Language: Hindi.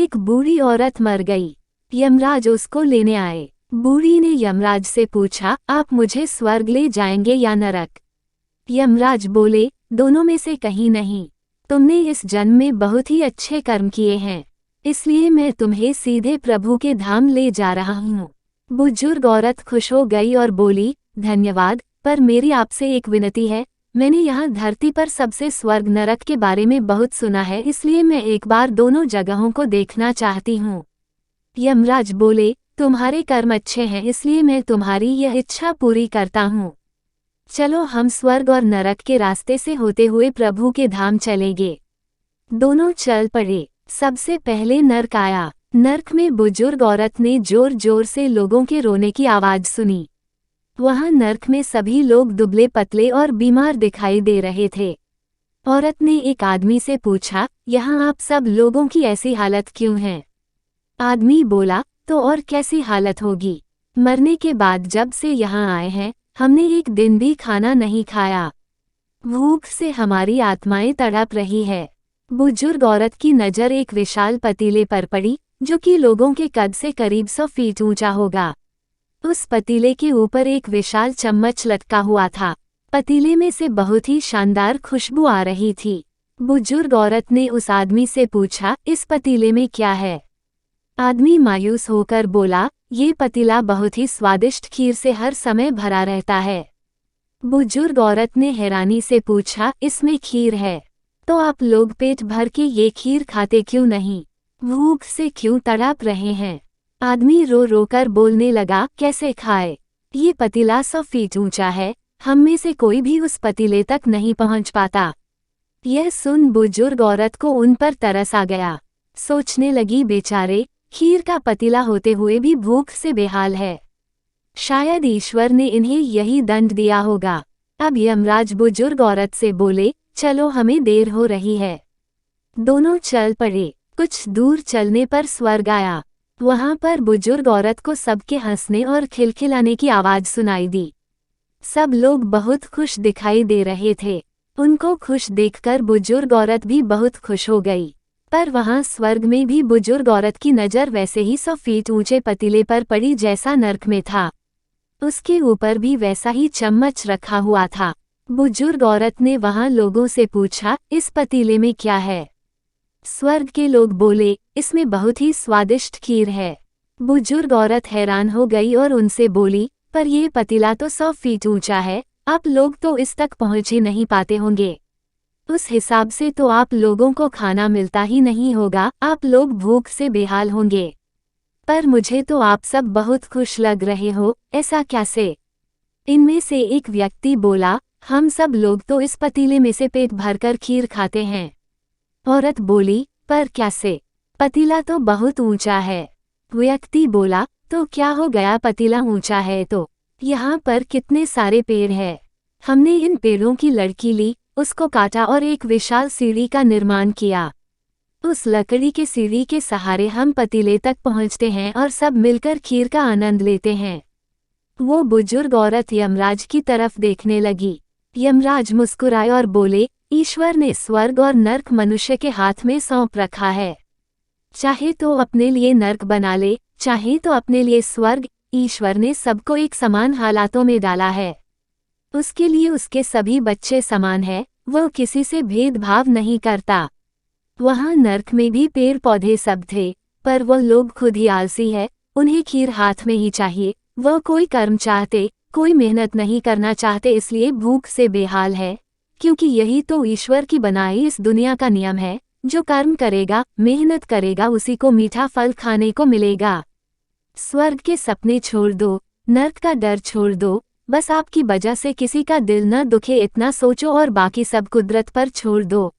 एक बूढ़ी औरत मर गई। यमराज उसको लेने आए। बूढ़ी ने यमराज से पूछा, आप मुझे स्वर्ग ले जाएंगे या नरक? यमराज बोले, दोनों में से कहीं नहीं। तुमने इस जन्म में बहुत ही अच्छे कर्म किए हैं, इसलिए मैं तुम्हें सीधे प्रभु के धाम ले जा रहा हूँ। बुजुर्ग औरत खुश हो गई और बोली, धन्यवाद, पर मेरी आपसे एक विनती है। मैंने यहाँ धरती पर सबसे स्वर्ग नरक के बारे में बहुत सुना है, इसलिए मैं एक बार दोनों जगहों को देखना चाहती हूँ। यमराज बोले, तुम्हारे कर्म अच्छे हैं, इसलिए मैं तुम्हारी यह इच्छा पूरी करता हूँ। चलो हम स्वर्ग और नरक के रास्ते से होते हुए प्रभु के धाम चलेंगे। दोनों चल पड़े। सबसे पहले नर्क आया। नर्क में बुजुर्ग औरत ने जोर जोर से लोगों के रोने की आवाज सुनी। वहां नर्क में सभी लोग दुबले पतले और बीमार दिखाई दे रहे थे। औरत ने एक आदमी से पूछा, यहाँ आप सब लोगों की ऐसी हालत क्यों है? आदमी बोला, तो और कैसी हालत होगी, मरने के बाद जब से यहाँ आए हैं हमने एक दिन भी खाना नहीं खाया। भूख से हमारी आत्माएं तड़प रही है। बुजुर्ग औरत की नज़र एक विशाल पतीले पर पड़ी, जो कि लोगों के कद से करीब 100 फीट ऊंचा होगा। उस पतीले के ऊपर एक विशाल चम्मच लटका हुआ था। पतीले में से बहुत ही शानदार खुशबू आ रही थी। बुजुर्ग औरत ने उस आदमी से पूछा, इस पतीले में क्या है? आदमी मायूस होकर बोला, ये पतीला बहुत ही स्वादिष्ट खीर से हर समय भरा रहता है। बुजुर्ग औरत ने हैरानी से पूछा, इसमें खीर है, तो आप लोग पेट भर के ये खीर खाते क्यों नहीं? भूख से क्यों तड़प रहे हैं? आदमी रो रो कर बोलने लगा, कैसे खाए? ये पतीला 100 फीट ऊंचा है, हम में से कोई भी उस पतीले तक नहीं पहुंच पाता। यह सुन बुजुर्ग औरत को उन पर तरस आ गया। सोचने लगी, बेचारे, खीर का पतीला होते हुए भी भूख से बेहाल है। शायद ईश्वर ने इन्हें यही दंड दिया होगा। अब यमराज बुजुर्ग औरत से बोले, चलो हमें देर हो रही है। दोनों चल पड़े। कुछ दूर चलने पर स्वर्ग आया। वहां पर बुजुर्ग औरत को सबके हंसने और खिलखिलाने की आवाज सुनाई दी। सब लोग बहुत खुश दिखाई दे रहे थे। उनको खुश देखकर बुजुर्ग औरत भी बहुत खुश हो गई। पर वहां स्वर्ग में भी बुजुर्ग औरत की नज़र वैसे ही 100 फीट ऊंचे पतीले पर पड़ी जैसा नर्क में था। उसके ऊपर भी वैसा ही चम्मच रखा हुआ था। बुजुर्ग औरत ने वहां लोगों से पूछा, इस पतीले में क्या है? स्वर्ग के लोग बोले, इसमें बहुत ही स्वादिष्ट खीर है। बुजुर्ग औरत हैरान हो गई और उनसे बोली, पर यह पतीला तो 100 फीट ऊंचा है, आप लोग तो इस तक पहुंच ही नहीं पाते होंगे। उस हिसाब से तो आप लोगों को खाना मिलता ही नहीं होगा, आप लोग भूख से बेहाल होंगे। पर मुझे तो आप सब बहुत खुश लग रहे हो, ऐसा कैसे? इनमें से एक व्यक्ति बोला, हम सब लोग तो इस पतीले में से पेट भरकर खीर खाते हैं। औरत बोली, पर कैसे? पतीला तो बहुत ऊंचा है। व्यक्ति बोला, तो क्या हो गया, पतीला ऊंचा है तो यहाँ पर कितने सारे पेड़ हैं। हमने इन पेड़ों की लड़की ली, उसको काटा और एक विशाल सीढ़ी का निर्माण किया। उस लकड़ी के सीढ़ी के सहारे हम पतीले तक पहुँचते हैं और सब मिलकर खीर का आनंद लेते हैं। वो बुजुर्ग औरत यमराज की तरफ देखने लगी। यमराज मुस्कुराए और बोले, ईश्वर ने स्वर्ग और नर्क मनुष्य के हाथ में सौंप रखा है। चाहे तो अपने लिए नर्क बना ले, चाहे तो अपने लिए स्वर्ग। ईश्वर ने सबको एक समान हालातों में डाला है। उसके लिए उसके सभी बच्चे समान हैं, वह किसी से भेदभाव नहीं करता। वहाँ नर्क में भी पेड़ पौधे सब थे, पर वह लोग खुद ही आलसी है, उन्हें खीर हाथ में ही चाहिए। वह कोई कर्म चाहते, कोई मेहनत नहीं करना चाहते, इसलिए भूख से बेहाल है, क्योंकि यही तो ईश्वर की बनाई इस दुनिया का नियम है। जो कर्म करेगा, मेहनत करेगा, उसी को मीठा फल खाने को मिलेगा। स्वर्ग के सपने छोड़ दो, नर्क का डर छोड़ दो, बस आपकी वजह से किसी का दिल न दुखे इतना सोचो और बाकी सब कुदरत पर छोड़ दो।